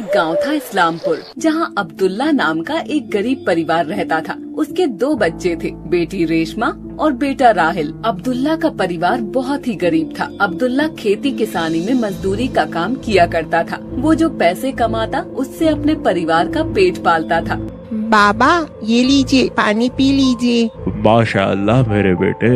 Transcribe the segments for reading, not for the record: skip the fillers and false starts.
गांव था इस्लामपुर, जहां अब्दुल्ला नाम का एक गरीब परिवार रहता था। उसके 2 बच्चे थे, बेटी रेशमा और बेटा राहिल। अब्दुल्ला का परिवार बहुत ही गरीब था। अब्दुल्ला खेती किसानी में मजदूरी का काम किया करता था। वो जो पैसे कमाता उससे अपने परिवार का पेट पालता था। बाबा ये लीजिए, पानी पी लीजिए। माशाअल्लाह मेरे बेटे,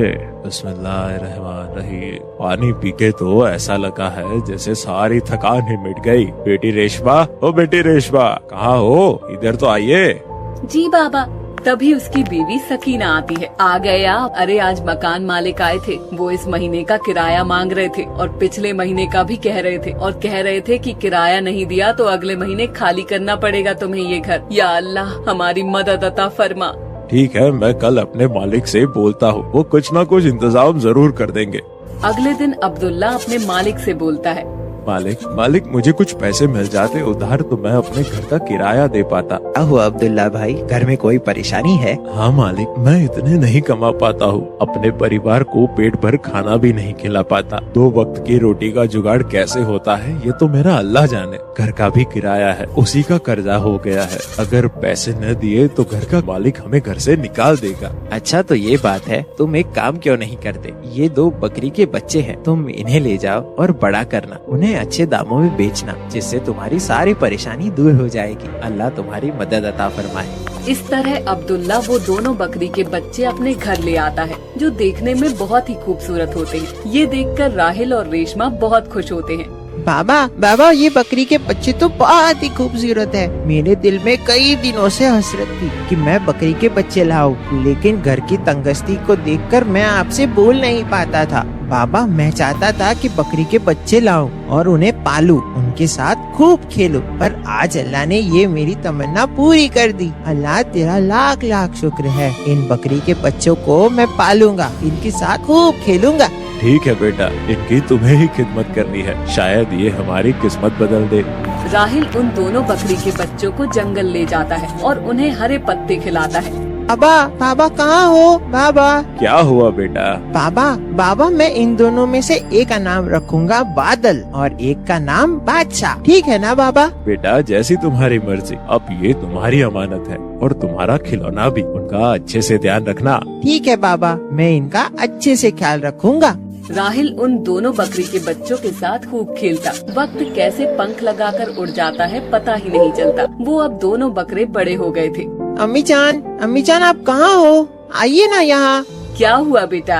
बिस्मिल्लाहिर्रहमानिर्रहीम। पानी पी के तो ऐसा लगा है जैसे सारी थकान ही मिट गई। बेटी रेशमा, ओ बेटी रेशमा, कहाँ हो? इधर तो आइए। जी बाबा। तभी उसकी बीवी सकीना आती है। आ गए आप? अरे आज मकान मालिक आए थे, वो इस महीने का किराया मांग रहे थे और पिछले महीने का भी कह रहे थे, और कह रहे थे कि किराया नहीं दिया तो अगले महीने खाली करना पड़ेगा तुम्हें ये घर। या अल्लाह हमारी मदद अता फरमा। ठीक है, मैं कल अपने मालिक से बोलता हूँ, वो कुछ न कुछ इंतजाम जरूर कर देंगे। अगले दिन अब्दुल्ला अपने मालिक से बोलता है, मालिक मुझे कुछ पैसे मिल जाते उधार तो मैं अपने घर का किराया दे पाता। अहो अब्दुल्ला भाई, घर में कोई परेशानी है? हाँ मालिक, मैं इतने नहीं कमा पाता हूँ, अपने परिवार को पेट भर खाना भी नहीं खिला पाता। 2 वक्त की रोटी का जुगाड़ कैसे होता है ये तो मेरा अल्लाह जाने। घर का भी किराया है, उसी का कर्जा हो गया है। अगर पैसे न दिए तो घर का मालिक हमें घर से निकाल देगा। अच्छा तो ये बात है, तुम एक काम क्यों नहीं करते? ये 2 बकरी के बच्चे हैं, तुम इन्हें ले जाओ और बड़ा करना, उन्हें अच्छे दामों में बेचना, जिससे तुम्हारी सारी परेशानी दूर हो जाएगी। अल्लाह तुम्हारी मदद अता फरमाए। इस तरह अब्दुल्ला वो दोनों बकरी के बच्चे अपने घर ले आता है, जो देखने में बहुत ही खूबसूरत होते हैं। ये देखकर राहिल और रेशमा बहुत खुश होते हैं। बाबा ये बकरी के बच्चे तो बहुत ही खूबसूरत है। मेरे दिल में कई दिनों से हसरत थी कि मैं बकरी के बच्चे लाऊं, लेकिन घर की तंगस्ती को देखकर मैं आपसे बोल नहीं पाता था। बाबा मैं चाहता था कि बकरी के बच्चे लाऊं और उन्हें पालूं, उनके साथ खूब खेलूं, पर आज अल्लाह ने ये मेरी तमन्ना पूरी कर दी। अल्लाह तेरा लाख लाख शुक्र है। इन बकरी के बच्चों को मैं पालूंगा, इनके साथ खूब खेलूंगा। ठीक है बेटा, इनकी तुम्हें ही खिदमत करनी है, शायद ये हमारी किस्मत बदल दे। राहिल उन दोनों बकरी के बच्चों को जंगल ले जाता है और उन्हें हरे पत्ते खिलाता है। बाबा कहाँ हो? बाबा क्या हुआ बेटा? बाबा मैं इन दोनों में से एक का नाम रखूंगा बादल और एक का नाम बादशाह, ठीक है ना बाबा? बेटा जैसी तुम्हारी मर्जी, अब ये तुम्हारी अमानत है और तुम्हारा खिलौना भी, उनका अच्छे से ध्यान रखना। ठीक है बाबा, मैं इनका अच्छे से ख्याल रखूंगा। राहिल उन दोनों बकरी के बच्चों के साथ खूब खेलता। वक्त कैसे पंख लगाकर उड़ जाता है पता ही नहीं चलता। वो अब दोनों बकरे बड़े हो गए थे। अम्मी जान आप कहाँ हो? आइए ना यहाँ। क्या हुआ बेटा?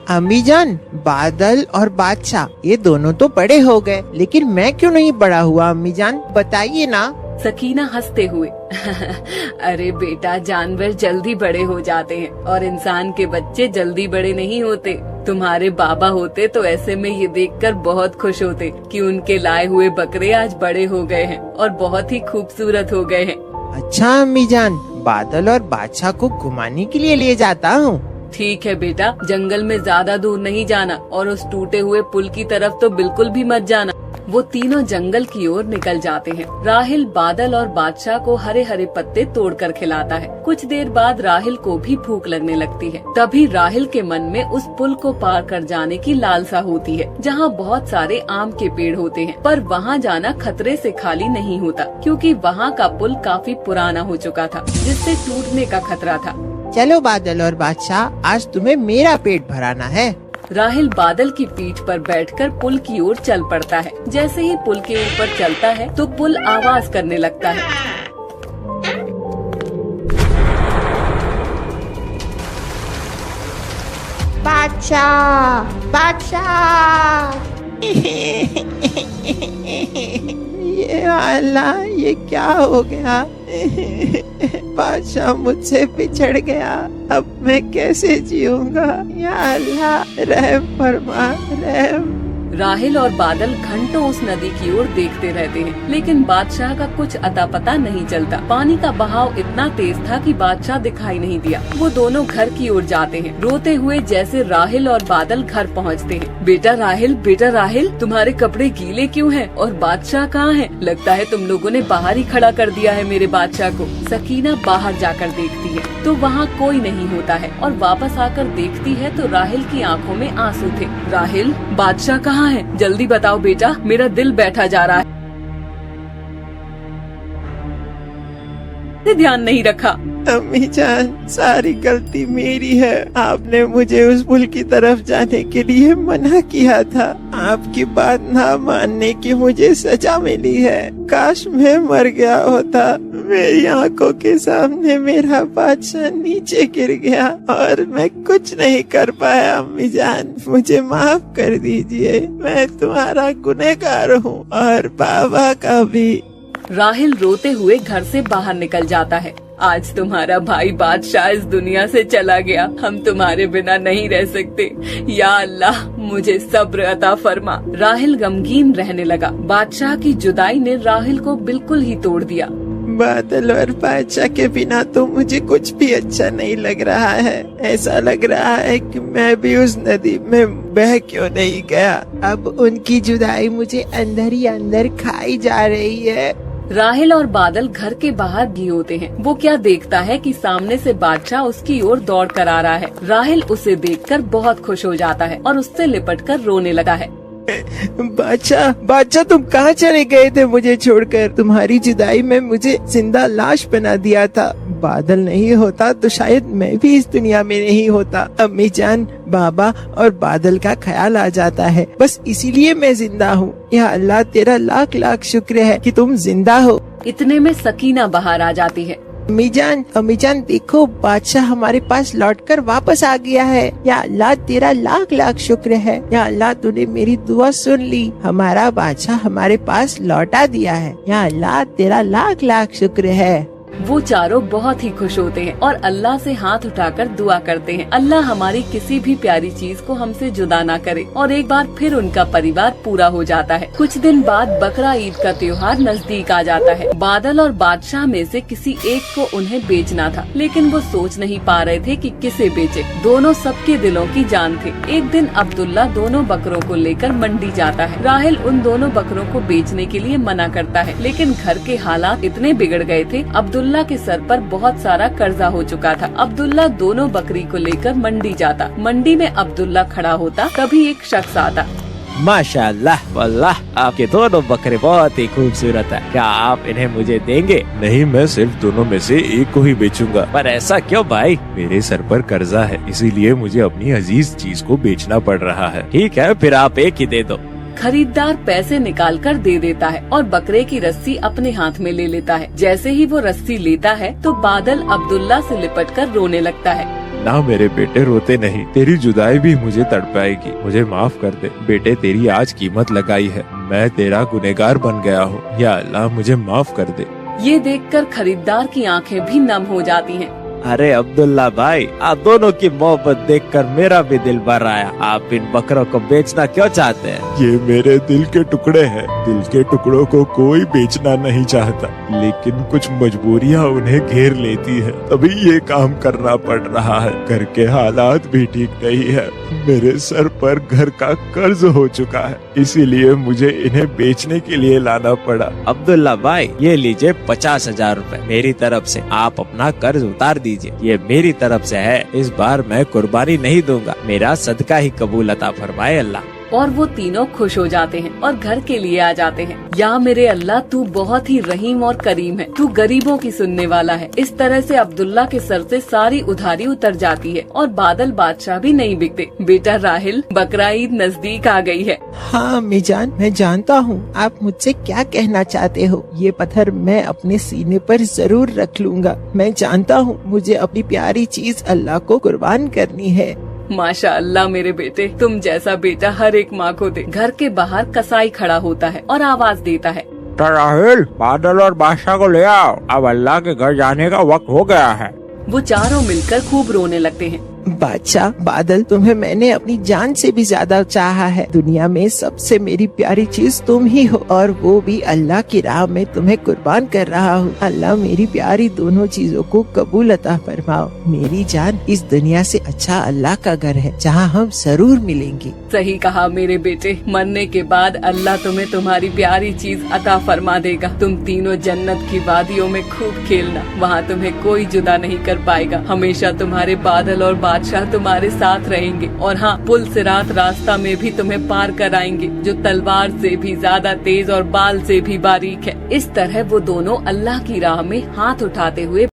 अम्मी जान, बादल और बादशाह ये दोनों तो बड़े हो गए, लेकिन मैं क्यों नहीं बड़ा हुआ? अम्मी जान बताइए ना। सकीना हंसते हुए अरे बेटा, जानवर जल्दी बड़े हो जाते हैं और इंसान के बच्चे जल्दी बड़े नहीं होते। तुम्हारे बाबा होते तो ऐसे में ये देखकर बहुत खुश होते कि उनके लाए हुए बकरे आज बड़े हो गए हैं और बहुत ही खूबसूरत हो गए हैं। अच्छा अम्मी जान, बादल और बादशाह को घुमाने के लिए ले जाता हूँ। ठीक है बेटा, जंगल में ज्यादा दूर नहीं जाना और उस टूटे हुए पुल की तरफ तो बिल्कुल भी मत जाना। वो तीनों जंगल की ओर निकल जाते हैं। राहिल बादल और बादशाह को हरे हरे पत्ते तोड़कर खिलाता है। कुछ देर बाद राहिल को भी भूख लगने लगती है। तभी राहिल के मन में उस पुल को पार कर जाने की लालसा होती है, जहाँ बहुत सारे आम के पेड़ होते हैं, पर वहाँ जाना खतरे से खाली नहीं होता, क्योंकि वहाँ का पुल काफी पुराना हो चुका था, जिससे टूटने का खतरा था। चलो बादल और बादशाह, आज तुम्हें मेरा पेट भराना है। राहिल बादल की पीठ पर बैठकर पुल की ओर चल पड़ता है। जैसे ही पुल के ऊपर चलता है तो पुल आवाज करने लगता है। बादशाह ये अल्लाह, ये क्या हो गया? बादशाह मुझसे बिछड़ गया, अब मैं कैसे जीऊंगा? या अल्लाह रहम फरमा, रहम। राहिल और बादल घंटों उस नदी की ओर देखते रहते हैं, लेकिन बादशाह का कुछ अता पता नहीं चलता। पानी का बहाव इतना तेज था कि बादशाह दिखाई नहीं दिया। वो दोनों घर की ओर जाते हैं, रोते हुए जैसे राहिल और बादल घर पहुंचते हैं। बेटा राहिल, तुम्हारे कपड़े गीले क्यों हैं? और बादशाह कहाँ है? लगता है तुम लोगों ने बाहर ही खड़ा कर दिया है मेरे बादशाह को। सकीना बाहर जाकर देखती है तो वहाँ कोई नहीं होता है, और वापस आकर देखती है तो राहिल की आंखों में आंसू थे। राहिल, बादशाह कहाँ है? जल्दी बताओ बेटा, मेरा दिल बैठा जा रहा है। ध्यान नहीं रखा। अम्मी जान, सारी गलती मेरी है। आपने मुझे उस पुल की तरफ जाने के लिए मना किया था। आपकी बात ना मानने की मुझे सजा मिली है। काश मैं मर गया होता। मेरी आंखों के सामने मेरा बादशाह नीचे गिर गया और मैं कुछ नहीं कर पाया। अम्मी जान, मुझे माफ कर दीजिए। मैं तुम्हारा गुनहगार हूँ और बाबा का भी। राहिल रोते हुए घर से बाहर निकल जाता है। आज तुम्हारा भाई बादशाह इस दुनिया से चला गया। हम तुम्हारे बिना नहीं रह सकते। या अल्लाह, मुझे सब्र अता फरमा। राहिल गमगीन रहने लगा। बादशाह की जुदाई ने राहिल को बिल्कुल ही तोड़ दिया। बादल और बादशाह के बिना तो मुझे कुछ भी अच्छा नहीं लग रहा है। ऐसा लग रहा है कि मैं भी उस नदी में बह क्यों नहीं गया। अब उनकी जुदाई मुझे अंदर ही अंदर खाई जा रही है। राहिल और बादल घर के बाहर भी होते हैं। वो क्या देखता है कि सामने से बादशाह उसकी ओर दौड़ कर आ रहा है। राहिल उसे देखकर बहुत खुश हो जाता है और उससे लिपटकर रोने लगा है। बादशाह, बादशाह, तुम कहाँ चले गए थे मुझे छोड़कर? तुम्हारी जुदाई में मुझे जिंदा लाश बना दिया था। बादल नहीं होता तो शायद मैं भी इस दुनिया में नहीं होता। अम्मी जान, बाबा और बादल का ख्याल आ जाता है। बस इसीलिए मैं जिंदा हूँ। या अल्लाह, तेरा लाख लाख शुक्र है कि तुम जिंदा हो। इतने में सकीना बाहर आ जाती है। अम्मी जान, देखो, बादशाह हमारे पास लौटकर वापस आ गया है। या अल्लाह, तेरा लाख लाख शुक्र है। या अल्लाह, तूने मेरी दुआ सुन ली। हमारा बादशाह हमारे पास लौटा दिया है। या अल्लाह, तेरा लाख लाख शुक्र है। वो चारों बहुत ही खुश होते हैं और अल्लाह से हाथ उठाकर दुआ करते हैं, अल्लाह हमारी किसी भी प्यारी चीज को हमसे जुदा ना करे। और एक बार फिर उनका परिवार पूरा हो जाता है। कुछ दिन बाद बकरा ईद का त्योहार नजदीक आ जाता है। बादल और बादशाह में से किसी एक को उन्हें बेचना था, लेकिन वो सोच नहीं पा रहे थे कि किसे बेचे। दोनों सबके दिलों की जान थे। एक दिन अब्दुल्ला दोनों बकरों को लेकर मंडी जाता है। राहिल उन दोनों बकरों को बेचने के लिए मना करता है, लेकिन घर के हालात इतने बिगड़ गए थे, अब्दुल्ला के सर पर बहुत सारा कर्जा हो चुका था। अब्दुल्ला दोनों बकरी को लेकर मंडी जाता। मंडी में अब्दुल्ला खड़ा होता, तभी एक शख्स आता। माशाअल्लाह, वल्लाह, आपके दोनों बकरे बहुत ही खूबसूरत है। क्या आप इन्हें मुझे देंगे? नहीं, मैं सिर्फ दोनों में से एक को ही बेचूंगा। पर ऐसा क्यों भाई? मेरे सर पर कर्जा है, इसीलिए मुझे अपनी अजीज चीज को बेचना पड़ रहा है। ठीक है, फिर आप एक ही दे दो। खरीदार पैसे निकालकर दे देता है और बकरे की रस्सी अपने हाथ में ले लेता है। जैसे ही वो रस्सी लेता है तो बादल अब्दुल्ला से लिपटकर रोने लगता है। ना मेरे बेटे, रोते नहीं। तेरी जुदाई भी मुझे तड़पाएगी। मुझे माफ कर दे बेटे, तेरी आज कीमत लगाई है। मैं तेरा गुनहगार बन गया हूँ। या अल्लाह, मुझे माफ कर दे। ये देखकर खरीदार की आंखें भी नम हो जाती हैं। अरे अब्दुल्ला भाई, आप दोनों की मोहब्बत देखकर मेरा भी दिल भर आया। आप इन बकरों को बेचना क्यों चाहते हैं? ये मेरे दिल के टुकड़े हैं। दिल के टुकड़ों को कोई बेचना नहीं चाहता, लेकिन कुछ मजबूरियाँ उन्हें घेर लेती है, तभी ये काम करना पड़ रहा है। घर के हालात भी ठीक नहीं है। मेरे सर पर घर का कर्ज हो चुका है, इसीलिए मुझे इन्हें बेचने के लिए लाना पड़ा। अब्दुल्ला भाई, ये लीजिए 50,000 रूपए मेरी तरफ से। आप अपना कर्ज उतार दीजिए। ये मेरी तरफ से है। इस बार मैं कुर्बानी नहीं दूंगा। मेरा सदका ही कबूल अता फरमाए अल्लाह। और वो तीनों खुश हो जाते हैं और घर के लिए आ जाते हैं। या मेरे अल्लाह, तू बहुत ही रहीम और करीम है। तू गरीबों की सुनने वाला है। इस तरह से अब्दुल्ला के सर से सारी उधारी उतर जाती है और बादल बादशाह भी नहीं बिकते। बेटा राहिल, बकरा ईद नजदीक आ गई है। हाँ अम्मी जान, मैं जानता हूँ आप मुझसे क्या कहना चाहते हो। ये पत्थर मैं अपने सीने पर जरूर रख लूँगा। मैं जानता हूँ मुझे अपनी प्यारी चीज अल्लाह को कुर्बान करनी है। माशाअल्लाह मेरे बेटे, तुम जैसा बेटा हर एक माँ को दे। घर के बाहर कसाई खड़ा होता है और आवाज देता है, राहिल, बादल और बादशाह को ले आओ। अब अल्लाह के घर जाने का वक्त हो गया है। वो चारों मिलकर खूब रोने लगते हैं। बादशाह, बादल, तुम्हें मैंने अपनी जान से भी ज्यादा चाहा है। दुनिया में सबसे मेरी प्यारी चीज तुम ही हो और वो भी अल्लाह की राह में तुम्हें कुर्बान कर रहा हूँ। अल्लाह मेरी प्यारी दोनों चीजों को कबूल अता फरमाओ। मेरी जान, इस दुनिया से अच्छा अल्लाह का घर है जहाँ हम जरूर मिलेंगे। सही कहा मेरे बेटे, मरने के बाद अल्लाह तुम्हें तुम्हारी प्यारी चीज अता फरमा देगा। तुम तीनों जन्नत की वादियों में खूब खेलना, वहाँ तुम्हें कोई जुदा नहीं कर पाएगा। हमेशा तुम्हारे बादल और बादशाह तुम्हारे साथ रहेंगे और हाँ, पुल सिरात रास्ता में भी तुम्हें पार कराएंगे, जो तलवार से भी ज्यादा तेज और बाल से भी बारीक है। इस तरह वो दोनों अल्लाह की राह में हाथ उठाते हुए